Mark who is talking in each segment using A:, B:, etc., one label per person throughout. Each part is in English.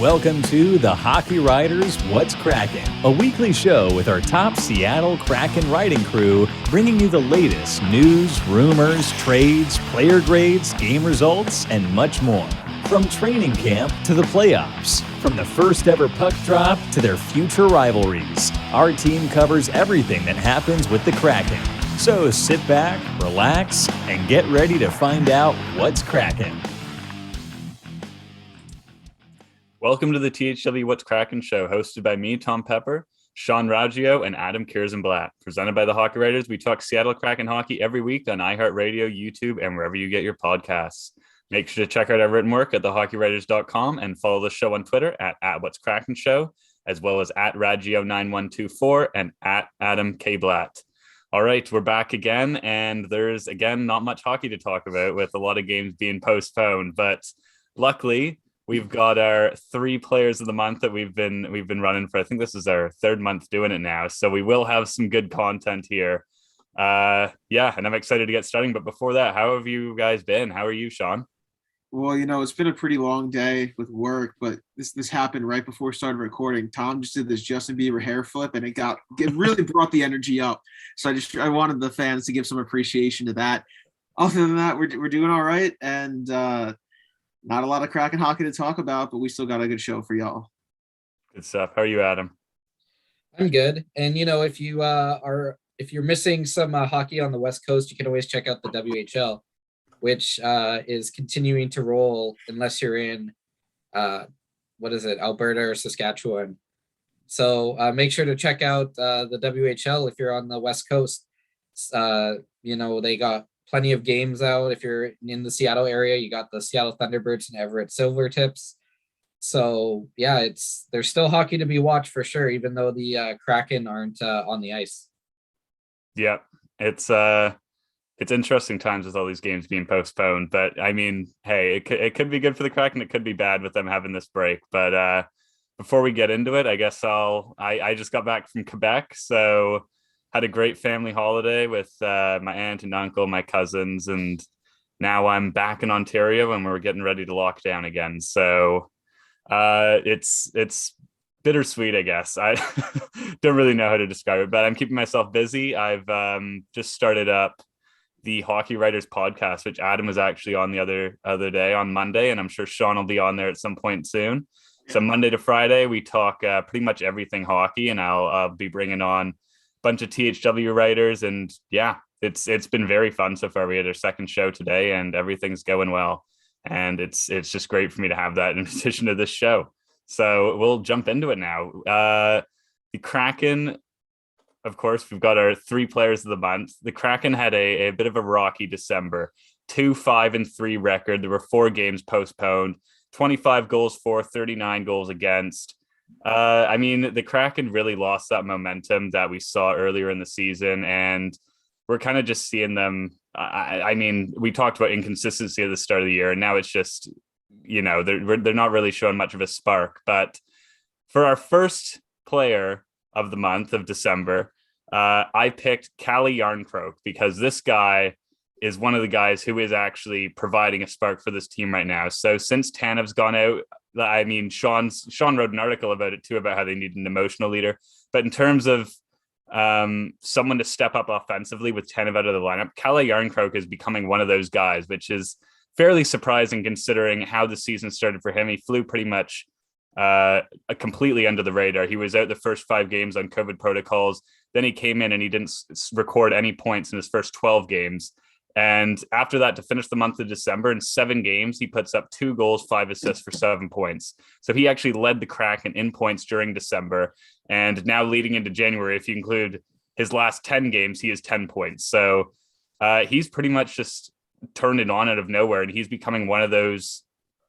A: Welcome to the Hockey Writers What's Kraken, a weekly show with our top Seattle Kraken writing crew, bringing you the latest news, rumors, trades, player grades, game results, and much more. From training camp to the playoffs, from the first ever puck drop to their future rivalries, our team covers everything that happens with the Kraken. So sit back, relax, and get ready to find out what's Kraken.
B: Welcome to the THW What's Kraken show, hosted by me, Tom Pepper, Sean Raggio, and Adam Kierszenblat. Presented by the Hockey Writers, we talk Seattle Kraken hockey every week on iHeartRadio, YouTube, and wherever you get your podcasts. Make sure to check out our written work at thehockeywriters.com and follow the show on Twitter at What's Kraken Show, as well as at Raggio9124 and at Adam Kierszenblat. All right, we're back again, and there's, again, not much hockey to talk about with a lot of games being postponed, but luckily, we've got our 3 players of the month that we've been running for. I think this is our 3rd month doing it now. So we will have some good content here. And I'm excited to get starting. But before that, how have you guys been? How are you, Sean?
C: Well, it's been a pretty long day with work, but this happened right before we started recording. Tom just did this Justin Bieber hair flip, and it really brought the energy up. So I wanted the fans to give some appreciation to that. Other than that, we're doing all right, and not a lot of Kraken hockey to talk about, but we still got a good show for y'all.
B: Good stuff. How are you, Adam?
D: I'm good. And if you're missing some hockey on the West Coast, you can always check out the WHL, which is continuing to roll unless you're in Alberta or Saskatchewan. So make sure to check out the WHL if you're on the West Coast. They got plenty of games out. If you're in the Seattle area, you got the Seattle Thunderbirds and Everett Silvertips. So yeah, there's still hockey to be watched for sure, even though the Kraken aren't on the ice.
B: Yeah, it's interesting times with all these games being postponed. But I mean, hey, it could be good for the Kraken. It could be bad with them having this break. But before we get into it, I guess I just got back from Quebec, so had a great family holiday with my aunt and uncle, my cousins, and now I'm back in Ontario and we're getting ready to lock down again. So it's bittersweet, I guess. I don't really know how to describe it, but I'm keeping myself busy. I've just started up the Hockey Writers podcast, which Adam was actually on the other day on Monday, and I'm sure Sean will be on there at some point soon. So Monday to Friday, we talk pretty much everything hockey, and I'll be bringing on bunch of THW writers, and yeah, it's been very fun so far. We had our 2nd show today and everything's going well, and it's just great for me to have that in addition to this show. So we'll jump into it now. The Kraken, of course, we've got our 3 players of the month. The Kraken had a bit of a rocky December, 2-5-3 record. There were 4 games postponed, 25 goals for, 39 goals against. The Kraken really lost that momentum that we saw earlier in the season, and we're kind of just seeing them. We talked about inconsistency at the start of the year, and now it's just, they're not really showing much of a spark. But for our first player of the month of December, I picked Calle Jarnkrok because this guy is one of the guys who is actually providing a spark for this team right now. So since Tanev's gone out, Sean wrote an article about it too, about how they need an emotional leader. But in terms of someone to step up offensively with Tanev out of the lineup, Calle Jarnkrok is becoming one of those guys, which is fairly surprising considering how the season started for him. He flew pretty much completely under the radar. He was out the first 5 games on COVID protocols. Then he came in and he didn't record any points in his first 12 games. And after that, to finish the month of December, in 7 games, he puts up 2 goals, 5 assists for 7 points. So he actually led the Kraken in points during December. And now leading into January, if you include his last 10 games, he has 10 points. So he's pretty much just turned it on out of nowhere. And he's becoming one of those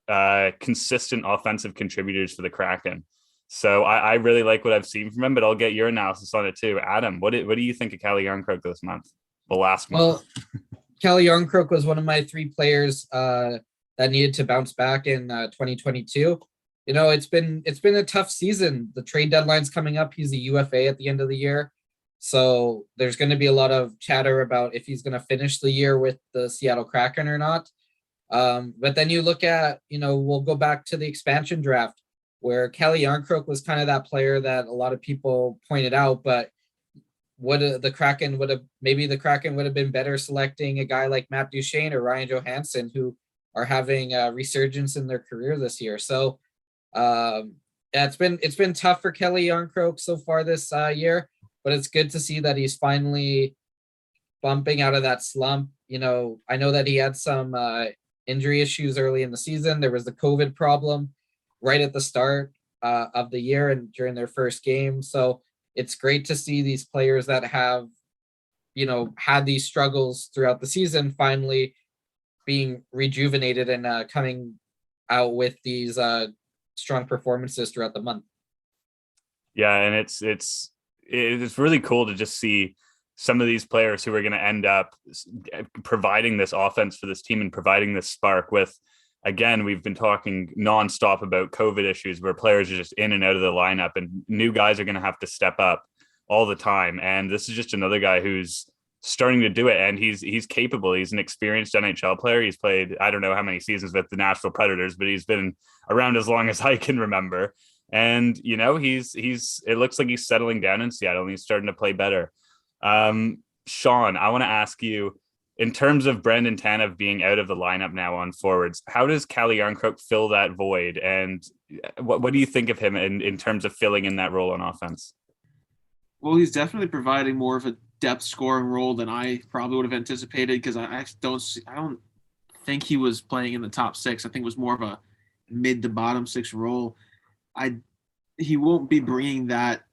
B: consistent offensive contributors for the Kraken. So I really like what I've seen from him, but I'll get your analysis on it too. Adam, what do you think of Calle Jarnkrok this month? Well, last month.
D: Well, Calle Jarnkrok was one of my 3 players that needed to bounce back in 2022. It's been a tough season. The trade deadline's coming up. He's a UFA at the end of the year. So there's going to be a lot of chatter about if he's going to finish the year with the Seattle Kraken or not. But then you look at, we'll go back to the expansion draft. where Calle Jarnkrok was kind of that player that a lot of people pointed out, but the Kraken would have been better selecting a guy like Matt Duchene or Ryan Johansson, who are having a resurgence in their career this year. So yeah, it's been tough for Calle Jarnkrok so far this year, but it's good to see that he's finally bumping out of that slump. You know, I know that he had some injury issues early in the season. There was the COVID problem right at the start of the year and during their first game. So it's great to see these players that have, you know, had these struggles throughout the season finally being rejuvenated and coming out with these strong performances throughout the month.
B: Yeah, and it's really cool to just see some of these players who are going to end up providing this offense for this team and providing this spark with, again, we've been talking nonstop about COVID issues where players are just in and out of the lineup and new guys are going to have to step up all the time. And this is just another guy who's starting to do it. And he's capable. He's an experienced NHL player. He's played, I don't know how many seasons with the Nashville Predators, but he's been around as long as I can remember. And, you know, it looks like he's settling down in Seattle and he's starting to play better. Sean, I want to ask you, in terms of Brendan Tanev being out of the lineup now on forwards, how does Calle Jarnkrok fill that void? And what do you think of him in terms of filling in that role on offense?
C: Well, he's definitely providing more of a depth scoring role than I probably would have anticipated, because I don't think he was playing in the top six. I think it was more of a mid to bottom six role. He won't be bringing that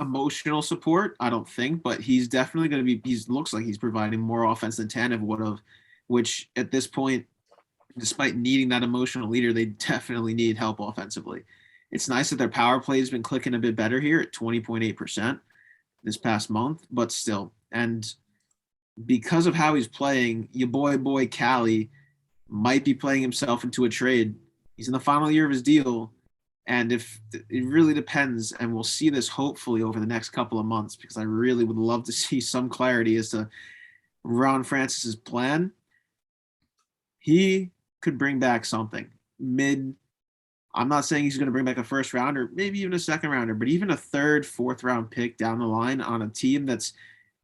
C: emotional support, I don't think, but he's definitely going to be, looks like he's providing more offense than Tanev would have, which at this point, despite needing that emotional leader, they definitely need help offensively. It's nice that their power play has been clicking a bit better here at 20.8% this past month, but still. And because of how he's playing, your boy Calle might be playing himself into a trade. He's in the final year of his deal. And if it really depends, and we'll see this hopefully over the next couple of months, because I really would love to see some clarity as to Ron Francis's plan. He could bring back something I'm not saying he's going to bring back a first rounder, maybe even a second rounder, but even a third, fourth round pick down the line on a team that's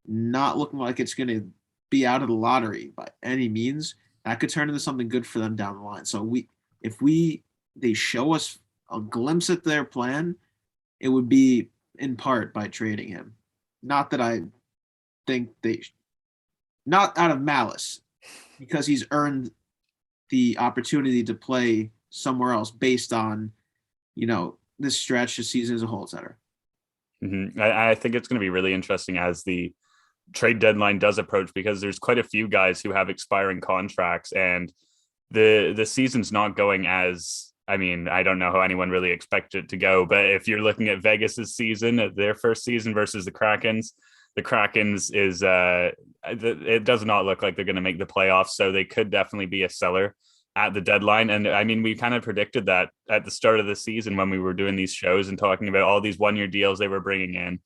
C: not looking like it's going to be out of the lottery by any means, that could turn into something good for them down the line. So if they show us a glimpse at their plan, it would be in part by trading him. Not that I think not out of malice, because he's earned the opportunity to play somewhere else based on, you know, this stretch, the season as a whole, et cetera.
B: Mm-hmm. I think it's going to be really interesting as the trade deadline does approach, because there's quite a few guys who have expiring contracts, and the season's not going as, I mean, I don't know how anyone really expected it to go, but if you're looking at Vegas's season, their first season versus the Kraken's is it does not look like they're going to make the playoffs, so they could definitely be a seller at the deadline. And I mean, we kind of predicted that at the start of the season when we were doing these shows and talking about all these one-year deals they were bringing in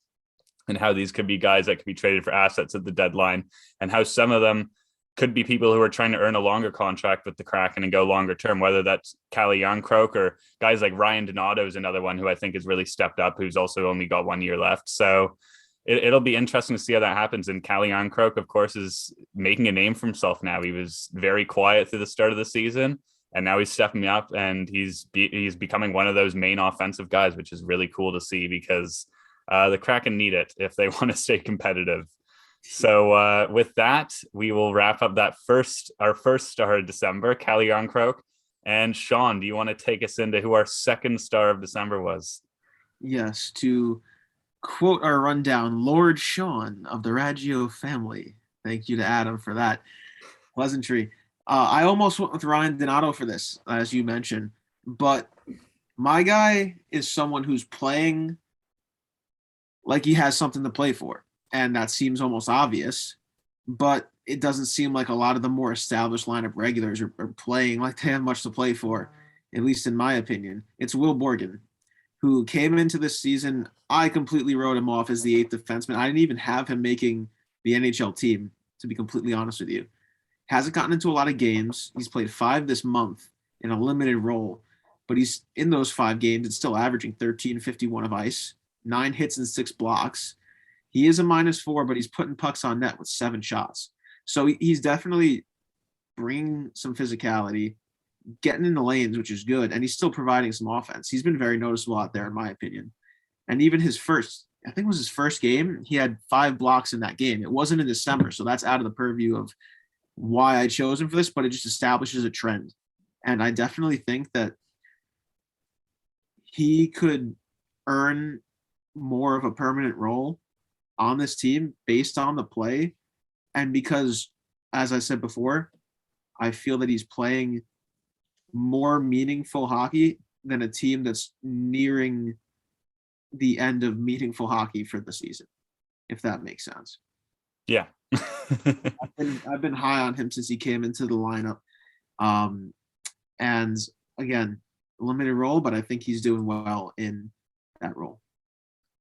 B: and how these could be guys that could be traded for assets at the deadline, and how some of them could be people who are trying to earn a longer contract with the Kraken and go longer term, whether that's Calle Jarnkrok or guys like Ryan Donato is another one who I think has really stepped up, who's also only got 1 year left. So it'll be interesting to see how that happens. And Calle Jarnkrok, of course, is making a name for himself now. He was very quiet through the start of the season, and now he's stepping up and he's becoming one of those main offensive guys, which is really cool to see, because the Kraken need it if they want to stay competitive. So with that, we will wrap up our first star of December, Calle Jarnkrok. And Sean, do you want to take us into who our second star of December was?
C: Yes, to quote our rundown, Lord Sean of the Raggio family. Thank you to Adam for that pleasantry. I almost went with Ryan Donato for this, as you mentioned, but my guy is someone who's playing like he has something to play for. And that seems almost obvious, but it doesn't seem like a lot of the more established lineup regulars are playing like they have much to play for, at least in my opinion. It's Will Borgen, who came into this season. I completely wrote him off as the eighth defenseman. I didn't even have him making the NHL team, to be completely honest with you. Hasn't gotten into a lot of games. He's played 5 this month in a limited role, but he's in those 5 games. It's still averaging 13.51 of ice, 9 hits and 6 blocks. He is a -4, but he's putting pucks on net with 7 shots. So he's definitely bringing some physicality, getting in the lanes, which is good, and he's still providing some offense. He's been very noticeable out there, in my opinion. And even his first, I think it was his first game, he had 5 blocks in that game. It wasn't in December, so that's out of the purview of why I chose him for this, but it just establishes a trend. And I definitely think that he could earn more of a permanent role on this team based on the play. And because, as I said before, I feel that he's playing more meaningful hockey than a team that's nearing the end of meaningful hockey for the season, if that makes sense.
B: Yeah.
C: I've been high on him since he came into the lineup. And again, limited role, but I think he's doing well in that role.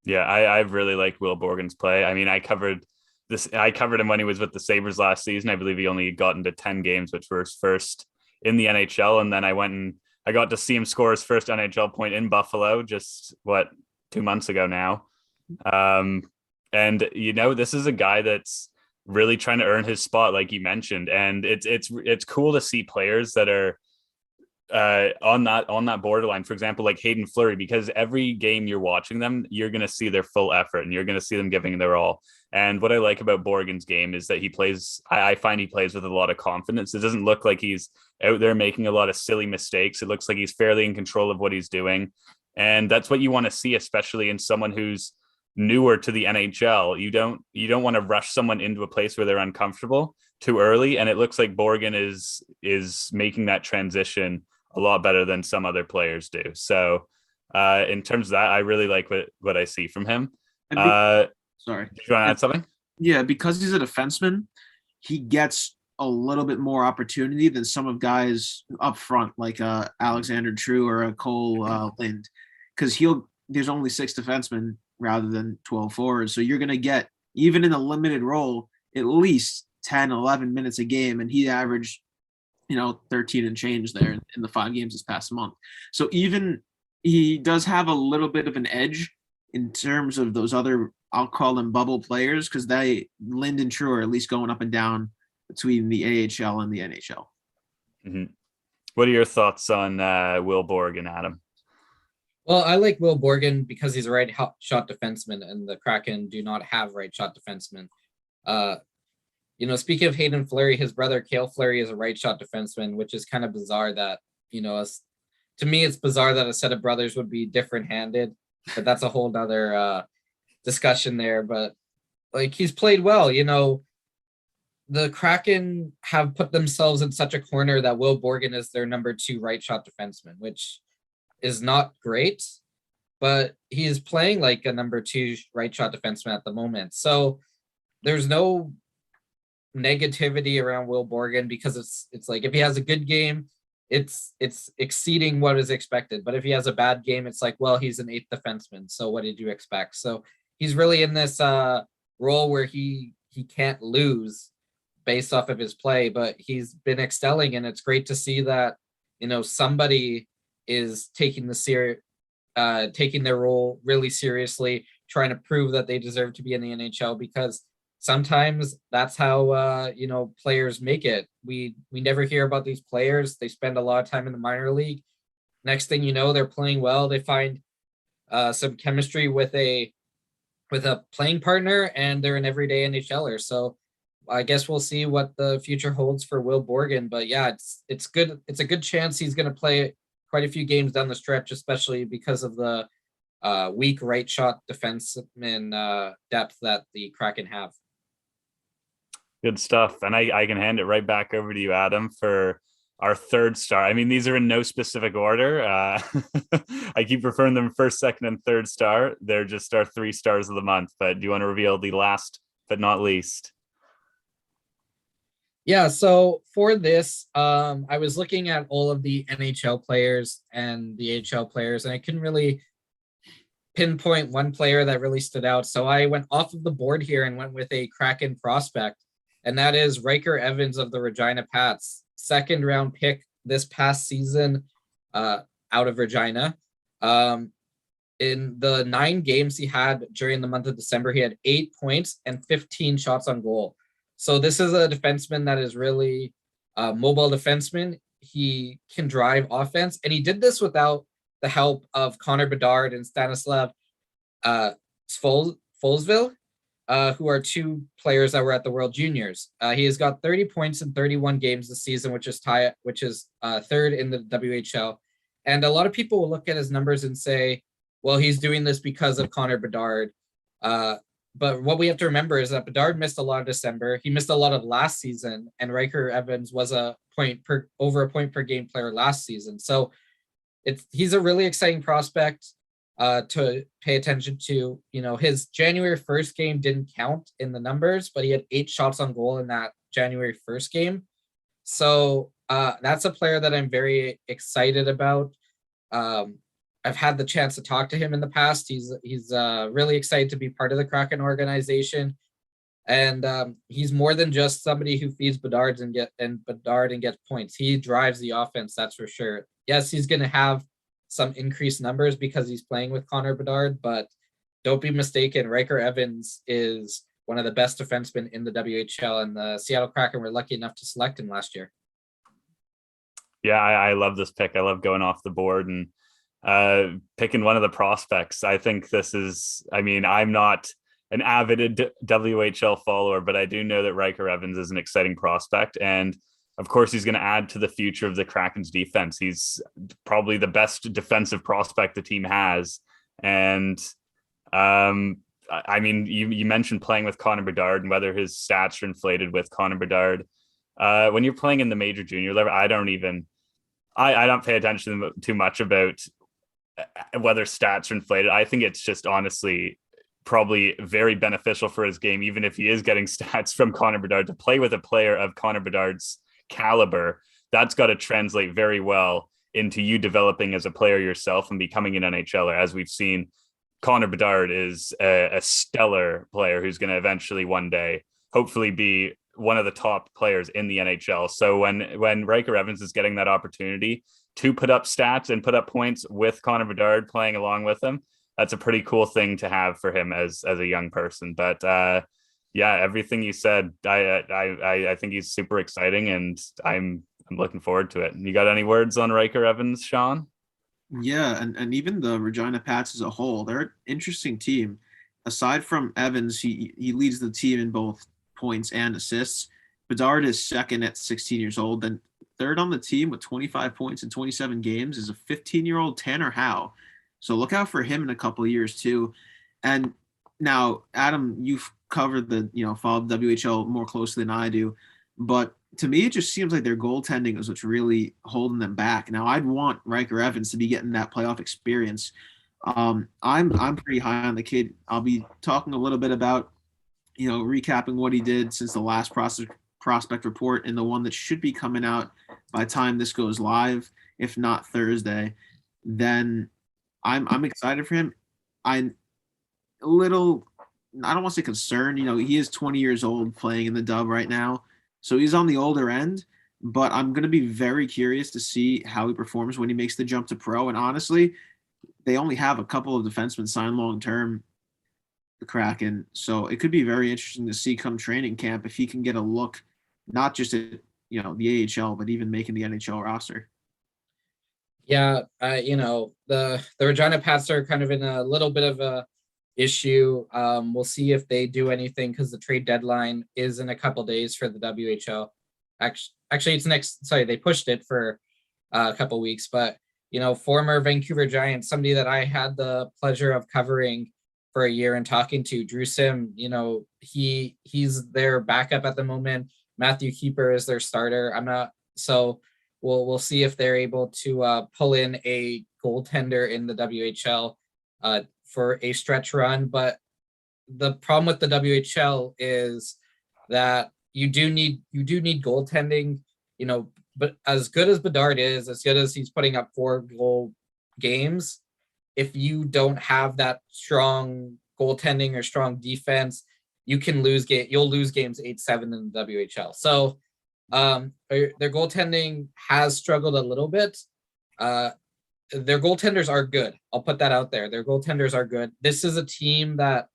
B: Yeah, I really like Will Borgen's play. I mean, I covered him when he was with the Sabres last season. I believe he only got into 10 games, which were his first in the NHL. And then I got to see him score his first NHL point in Buffalo just 2 months ago now. And this is a guy that's really trying to earn his spot, like you mentioned. And it's cool to see players that are on that borderline, for example, like Hayden Fleury, because every game you're watching them, you're going to see their full effort and you're going to see them giving their all. And what I like about Borgen's game is that I find he plays with a lot of confidence. It doesn't look like he's out there making a lot of silly mistakes. It looks like he's fairly in control of what he's doing. And that's what you want to see, especially in someone who's newer to the NHL. You don't want to rush someone into a place where they're uncomfortable too early. And it looks like Borgen is making that transition a lot better than some other players do. So in terms of that, I really like what I see from him.
C: Sorry.
B: Do you want to add something?
C: Yeah, because he's a defenseman, he gets a little bit more opportunity than some of guys up front, like Alexander True or a Cole Lind, because there's only 6 defensemen rather than 12 forwards. So you're going to get, even in a limited role, at least 10, 11 minutes a game. And he averaged 13 and change there in the 5 games this past month. So even he does have a little bit of an edge in terms of those other, I'll call them bubble players, because Lind and True are at least going up and down between the AHL and the NHL.
B: Mm-hmm. What are your thoughts on Will Borgen, Adam?
D: Well, I like Will Borgen because he's a right shot defenseman, and the Kraken do not have right shot defensemen. Speaking of Hayden Fleury, his brother Cale Fleury is a right shot defenseman, which is kind of bizarre that, to me, it's bizarre that a set of brothers would be different handed, but that's a whole nother discussion there. But he's played well. The Kraken have put themselves in such a corner that Will Borgen is their number 2 right shot defenseman, which is not great, but he's playing like a number 2 right shot defenseman at the moment. So there's no negativity around Will Borgen, because it's like, if he has a good game, it's exceeding what is expected. But if he has a bad game, it's like, well, he's an 8th defenseman, so what did you expect? So he's really in this role where he can't lose based off of his play, but he's been excelling, and it's great to see that somebody is taking their role really seriously, trying to prove that they deserve to be in the NHL, because sometimes that's how players make it. We never hear about these players. They spend a lot of time in the minor league. Next thing you know, they're playing well. They find some chemistry with a playing partner, and they're an everyday NHLer. So I guess we'll see what the future holds for Will Borgen. But yeah, it's good. It's a good chance he's going to play quite a few games down the stretch, especially because of the weak right shot defenseman depth that the Kraken have.
B: Good stuff. And I can hand it right back over to you, Adam, for our 3rd star. I mean, these are in no specific order. I keep referring them 1st, 2nd, and 3rd star. They're just our 3 stars of the month. But do you want to reveal the last but not least?
D: Yeah, so for this, I was looking at all of the NHL players and the AHL players, and I couldn't really pinpoint one player that really stood out. So I went off of the board here and went with a Kraken prospect, and that is Ryker Evans of the Regina Pats. 2nd round pick this past season. out of Regina. In the 9 games he had during the month of December, he had 8 points and 15 shots on goal. So this is a defenseman that is really a mobile defenseman. He can drive offense, and he did this without the help of Connor Bedard and Stanislav Folsville, who are 2 players that were at the World Juniors. He has got 30 points in 31 games this season, which is third in the WHL. And a lot of people will look at his numbers and say, well, he's doing this because of Connor Bedard. But what we have to remember is that Bedard missed a lot of December. He missed a lot of last season, and Ryker Evans was over a point per game player last season. So he's a really exciting prospect to pay attention to. You know, his January 1st game didn't count in the numbers, but he had 8 shots on goal in that January 1st game. So that's a player that I'm very excited about. I've had the chance to talk to him in the past. He's really excited to be part of the Kraken organization, and he's more than just somebody who feeds Bedard and gets points. He drives the offense, that's for sure. Yes, he's going to have some increased numbers because he's playing with Connor Bedard, but don't be mistaken. Ryker Evans is one of the best defensemen in the WHL, and the Seattle Kraken were lucky enough to select him last year.
B: Yeah, I love this pick. I love going off the board and picking one of the prospects. I think this is, I mean, I'm not an avid WHL follower, but I do know that Ryker Evans is an exciting prospect. And of course, he's going to add to the future of the Kraken's defense. He's probably the best defensive prospect the team has. And I mean, you mentioned playing with Connor Bedard and whether his stats are inflated with Connor Bedard. When you're playing in the major junior level, I don't pay attention too much about whether stats are inflated. I think it's just honestly probably very beneficial for his game, even if he is getting stats from Connor Bedard, to play with a player of Connor Bedard's caliber. That's got to translate very well into you developing as a player yourself and becoming an NHLer. As we've seen, Connor Bedard is a stellar player who's going to eventually one day hopefully be one of the top players in the NHL. So when Ryker Evans is getting that opportunity to put up stats and put up points with Connor Bedard playing along with him, that's a pretty cool thing to have for him as a young person. But yeah, everything you said, I think he's super exciting, and I'm looking forward to it. You got any words on Ryker Evans, Sean?
C: Yeah, and even the Regina Pats as a whole, they're an interesting team. Aside from Evans, he leads the team in both points and assists. Bedard is second at 16 years old. Then third on the team with 25 points in 27 games is a 15-year-old Tanner Howe. So look out for him in a couple of years too. And now, Adam, you've covered followed the WHL more closely than I do. But to me, it just seems like their goaltending is what's really holding them back. Now, I'd want Ryker Evans to be getting that playoff experience. I'm pretty high on the kid. I'll be talking a little bit about, recapping what he did since the last prospect report and the one that should be coming out by the time this goes live, if not Thursday. Then I'm excited for him. I'm a little, I don't want to say concerned. He is 20 years old playing in the Dub right now, so he's on the older end. But I'm going to be very curious to see how he performs when he makes the jump to pro. And honestly, they only have a couple of defensemen signed long-term, the Kraken. So it could be very interesting to see come training camp if he can get a look, not just at, the AHL, but even making the NHL roster.
D: Yeah, the Regina Pats are kind of in a little bit of a issue. We'll see if they do anything because the trade deadline is in a couple days for the WHL. Actually, it's they pushed it for a couple weeks, but former Vancouver Giants, somebody that I had the pleasure of covering for a year and talking to, Drew Sim, he's their backup at the moment. Matthew Keeper is their starter. We'll see if they're able to pull in a goaltender in the WHL for a stretch run. But the problem with the WHL is that you do need goaltending, but as good as Bedard is, as good as he's putting up 4 goal games, if you don't have that strong goaltending or strong defense, you'll lose games 8-7 in the WHL. So their goaltending has struggled a little bit. their goaltenders are good. I'll put that out there. Their goaltenders are good. This is a team that,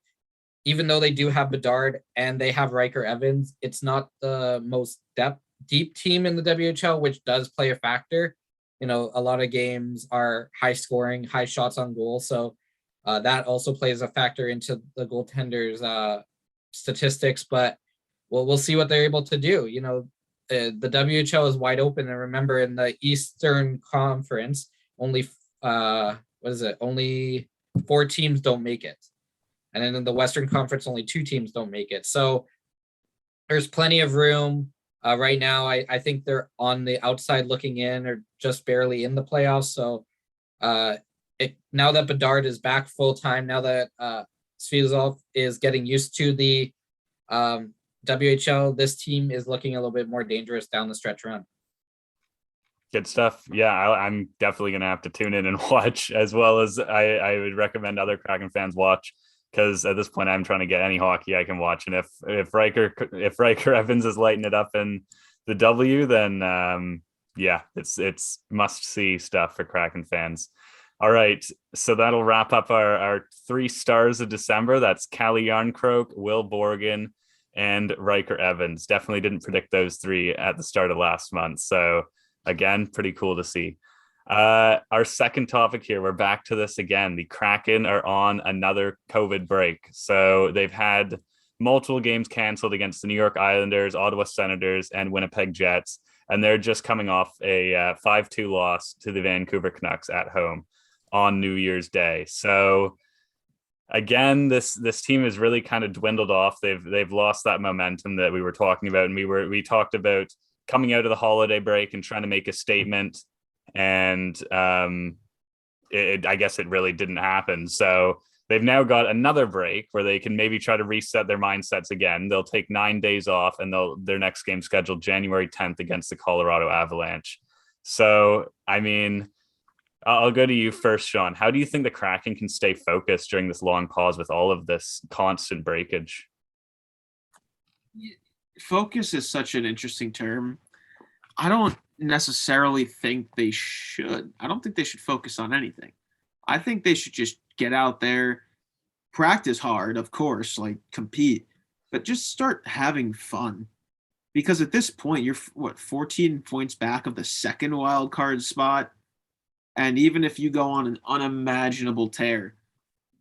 D: even though they do have Bedard and they have Ryker Evans, it's not the most deep team in the WHL, which does play a factor. A lot of games are high scoring, high shots on goal. So that also plays a factor into the goaltenders' statistics. But we'll see what they're able to do. The WHL is wide open. And remember, in the Eastern Conference, only only 4 teams don't make it. And then in the Western Conference, only 2 teams don't make it. So there's plenty of room. Right now, I think they're on the outside looking in, or just barely in the playoffs. So now that Bedard is back full time, now that Svizov is getting used to the WHL, this team is looking a little bit more dangerous down the stretch run.
B: Good stuff. Yeah, I'm definitely going to have to tune in and watch, as well as I would recommend other Kraken fans watch, because at this point I'm trying to get any hockey I can watch. And if Ryker Evans is lighting it up in the W, then it's must see stuff for Kraken fans. All right, so that'll wrap up our 3 stars of December. That's Calle Jarnkrok, Will Borgen, and Ryker Evans. Definitely didn't predict those 3 at the start of last month. So again, pretty cool to see. Our second topic here, we're back to this again. The Kraken are on another COVID break. So they've had multiple games canceled against the New York Islanders, Ottawa Senators, and Winnipeg Jets. And they're just coming off a 5-2 loss to the Vancouver Canucks at home on New Year's Day. So again, this team has really kind of dwindled off. They've lost that momentum that we were talking about. And we talked about coming out of the holiday break and trying to make a statement. And I guess it really didn't happen. So they've now got another break where they can maybe try to reset their mindsets again. They'll take 9 days off, and their next game scheduled January 10th against the Colorado Avalanche. So, I mean, I'll go to you first, Sean. How do you think the Kraken can stay focused during this long pause with all of this constant breakage?
C: Focus is such an interesting term. I don't necessarily think they should. I don't think they should focus on anything. I think they should just get out there, practice hard, of course, like compete, but just start having fun. Because at this point, you're 14 points back of the second wild card spot. And even if you go on an unimaginable tear,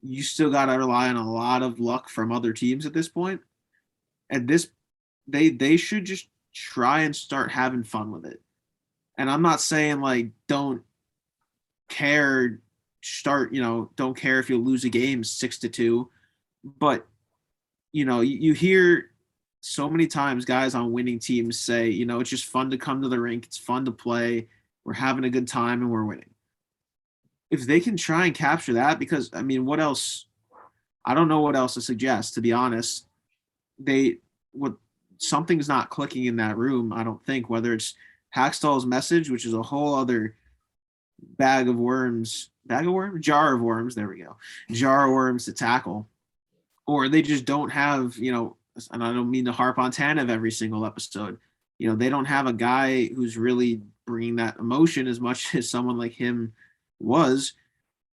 C: you still got to rely on a lot of luck from other teams at this point. And they should just try and start having fun with it. And I'm not saying like don't care if you lose a game 6-2, but you hear so many times guys on winning teams say, it's just fun to come to the rink, it's fun to play, we're having a good time and we're winning. If they can try and capture that, because what else? I don't know what else to suggest, to be honest. Something's not clicking in that room, I don't think, whether it's Hackstall's message, which is a whole other jar of worms, there we go, jar of worms to tackle, or they just don't have, and I don't mean to harp on Tanev every single episode, they don't have a guy who's really bringing that emotion as much as someone like him was.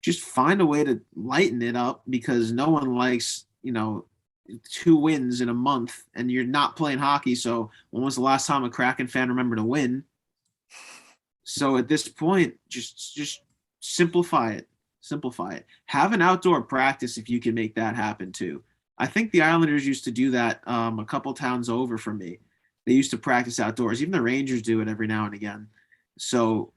C: Just find a way to lighten it up, because no one likes 2 wins in a month and you're not playing hockey. So when was the last time a Kraken fan remembered to win? So at this point, just simplify it. Have an outdoor practice if you can make that happen too. I think the Islanders used to do that a couple towns over from me. They used to practice outdoors. Even the Rangers do it every now and again. So,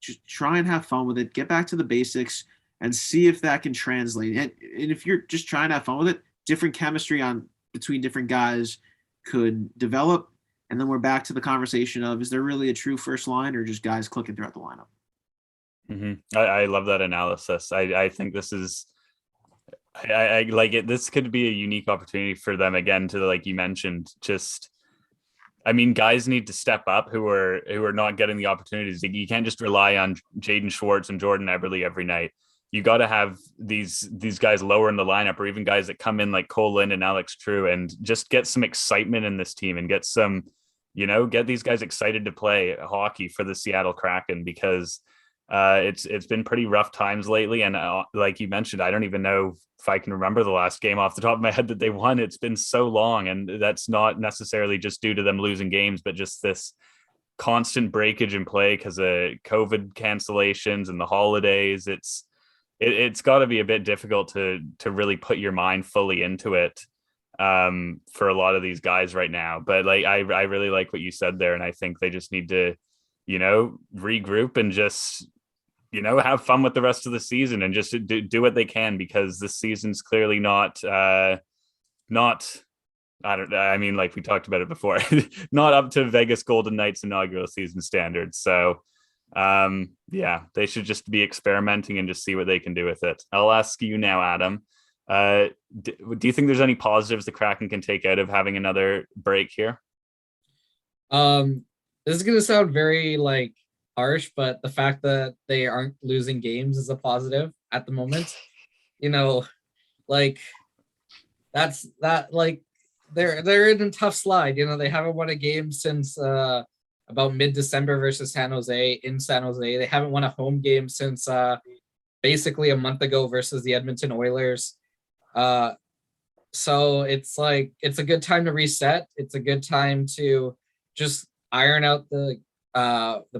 C: just try and have fun with it. Get back to the basics and see if that can translate. And if you're just trying to have fun with it, different chemistry between different guys could develop. And then we're back to the conversation of, is there really a true first line, or just guys clicking throughout the lineup?
B: Mm-hmm. I love that analysis. I think this is, I like it. This could be a unique opportunity for them again to, like you mentioned, guys need to step up who are not getting the opportunities. You can't just rely on Jaden Schwartz and Jordan Eberle every night. You got to have these guys lower in the lineup, or even guys that come in like Cole Lind and Alex True, and just get some excitement in this team and get some, get these guys excited to play hockey for the Seattle Kraken, because It's been pretty rough times lately, and like you mentioned, I don't even know if I can remember the last game off the top of my head that they won. It's been so long, and that's not necessarily just due to them losing games, but just this constant breakage in play because of COVID cancellations and the holidays. It's got to be a bit difficult to really put your mind fully into it for a lot of these guys right now. But like I really like what you said there, and I think they just need to, regroup and just have fun with the rest of the season and just do what they can, because this season's clearly not like we talked about it before, not up to Vegas Golden Knights inaugural season standards. So they should just be experimenting and just see what they can do with it. I'll ask you now, Adam, do you think there's any positives the Kraken can take out of having another break here?
D: This is going to sound very harsh, but the fact that they aren't losing games is a positive at the moment. They're in a tough slide. They haven't won a game since about mid-December versus San Jose in San Jose. They haven't won a home game since basically a month ago versus the Edmonton Oilers. So it's a good time to reset. It's a good time to just iron out the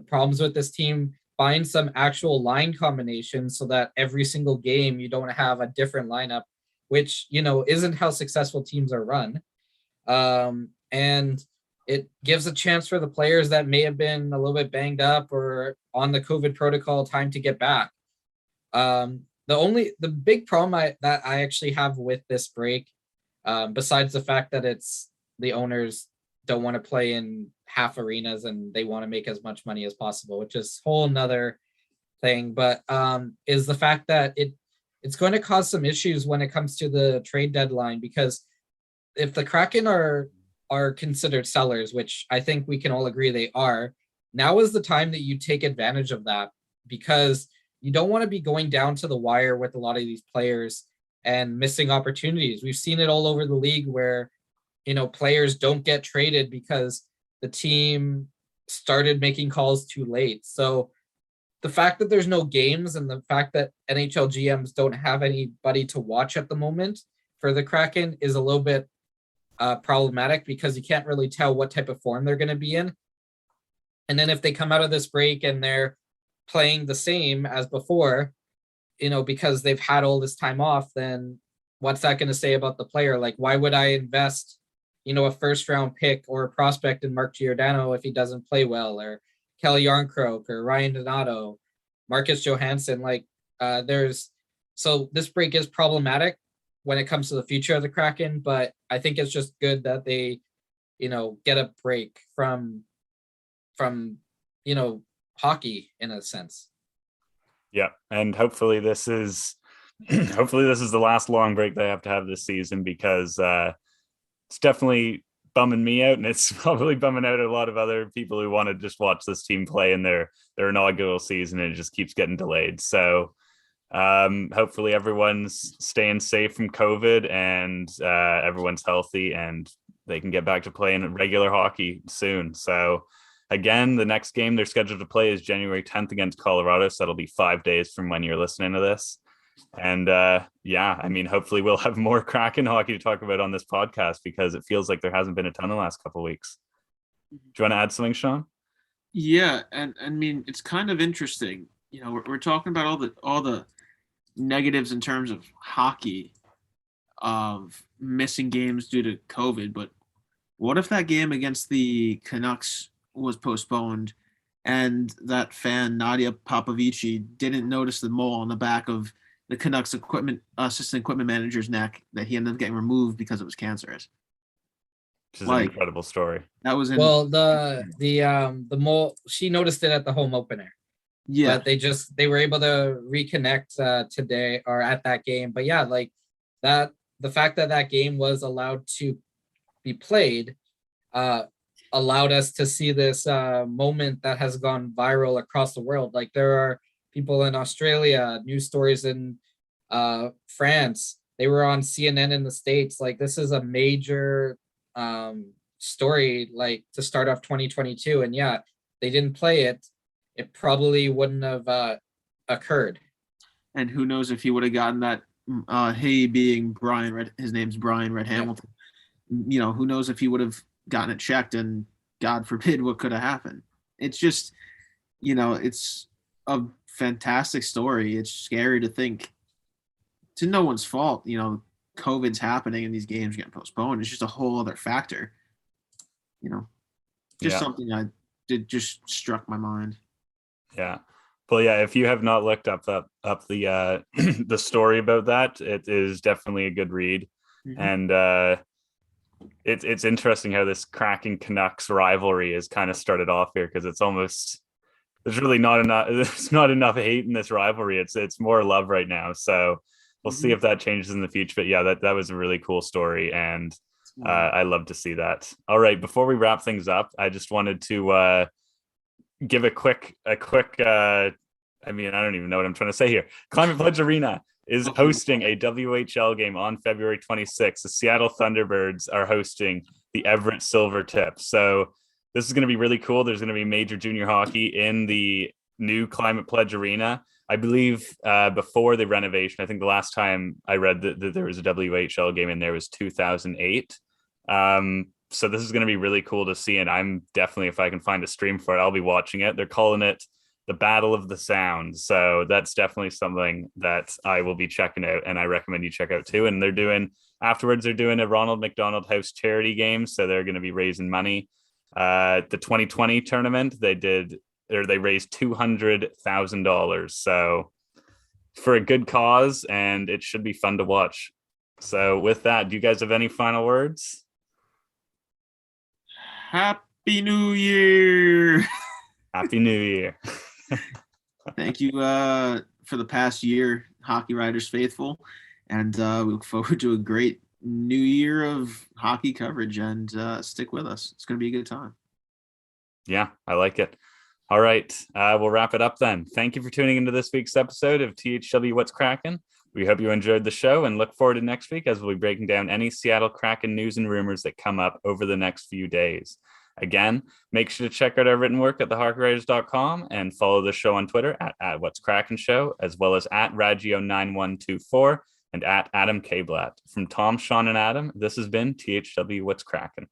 D: problems with this team, find some actual line combinations so that every single game you don't have a different lineup, which, isn't how successful teams are run. And it gives a chance for the players that may have been a little bit banged up or on the COVID protocol time to get back. The big problem that I actually have with this break, besides the fact that it's the owners don't want to play in half arenas and they want to make as much money as possible, which is a whole nother thing, but is the fact that it's going to cause some issues when it comes to the trade deadline, because if the Kraken are considered sellers, which I think we can all agree they are, now is the time that you take advantage of that, because you don't want to be going down to the wire with a lot of these players and missing opportunities. We've seen it all over the league where, players don't get traded because the team started making calls too late. So the fact that there's no games and the fact that NHL GMs don't have anybody to watch at the moment for the Kraken is a little bit problematic, because you can't really tell what type of form they're going to be in. And then if they come out of this break and they're playing the same as before, because they've had all this time off, then what's that going to say about the player? Like, why would I invest, a first round pick or a prospect in Mark Giordano if he doesn't play well, or Calle Jarnkrok or Ryan Donato, Marcus Johansson? So this break is problematic when it comes to the future of the Kraken, but I think it's just good that they, get a break from hockey in a sense.
B: Yeah, and hopefully this is the last long break they have to have this season, because it's definitely bumming me out, and it's probably bumming out a lot of other people who want to just watch this team play in their inaugural season, and it just keeps getting delayed. So hopefully everyone's staying safe from COVID, and everyone's healthy, and they can get back to playing regular hockey soon. So again, the next game they're scheduled to play is January 10th against Colorado. So that'll be 5 days from when you're listening to this. And hopefully we'll have more Kraken hockey to talk about on this podcast, because it feels like there hasn't been a ton the last couple of weeks. Do you want to add something, Sean?
C: Yeah, and I mean, it's kind of interesting. We're talking about all the negatives in terms of hockey, of missing games due to COVID, but what if that game against the Canucks was postponed and that fan, Nadia Popovici, didn't notice the mole on the back of the Canucks assistant equipment manager's neck that he ended up getting removed because it was cancerous?
B: Which is an incredible story.
C: That was
D: the mole, she noticed it at the home opener.
C: Yeah,
D: but they were able to reconnect today or at that game. But yeah, the fact that game was allowed to be played allowed us to see this moment that has gone viral across the world. Like, there are people in Australia, news stories in France. They were on CNN in the States. Like, this is a major story, to start off 2022. And yeah, they didn't play it. it probably wouldn't have occurred.
C: And who knows if he would have gotten that, he being Brian Red, his name's Brian Red Hamilton. You know, who knows if he would have gotten it checked, and God forbid what could have happened. It's just, you know, it's a fantastic story. It's scary to think, to no one's fault, you know, COVID's happening and these games getting postponed. It's just a whole other factor, you know, just something just struck my mind.
B: Yeah. Well, yeah, if you have not looked up the the story about that, it is definitely a good read.
C: Mm-hmm.
B: And it's interesting how this Kraken Canucks rivalry is kind of started off here, because it's almost, there's really not enough hate in this rivalry. It's more love right now. So we'll see if that changes in the future. But yeah, that was a really cool story, and I love to see that. All right, before we wrap things up, I just wanted to give a quick I mean, I don't even know what I'm trying to say here. Climate Pledge Arena is hosting a WHL game on February 26th. The Seattle Thunderbirds are hosting the Everett Silvertips. So this is going to be really cool. There's going to be major junior hockey in the new Climate Pledge Arena. I believe before the renovation, I think the last time I read that there was a WHL game in there was 2008. So this is going to be really cool to see. And I'm definitely, if I can find a stream for it, I'll be watching it. They're calling it the Battle of the Sound. So that's definitely something that I will be checking out, and I recommend you check out too. And they're doing a Ronald McDonald House charity game. So they're going to be raising money. The 2020 tournament, they raised $200,000. So for a good cause, and it should be fun to watch. So with that, do you guys have any final words?
C: Happy New Year.
B: Happy New Year.
C: Thank you for the past year, Hockey Writers faithful, and we look forward to a great new year of hockey coverage, and stick with us. It's going to be a good time.
B: Yeah, I like it. All right, we'll wrap it up then. Thank you for tuning into this week's episode of THW What's Kraken. We hope you enjoyed the show, and look forward to next week as we'll be breaking down any Seattle Kraken news and rumors that come up over the next few days. Again, make sure to check out our written work at thehockeywriters.com and follow the show on Twitter at What's Kraken Show, as well as at Raggio9124 and at Adam Kierszenblat. From Tom, Sean, and Adam, this has been THW What's Kraken.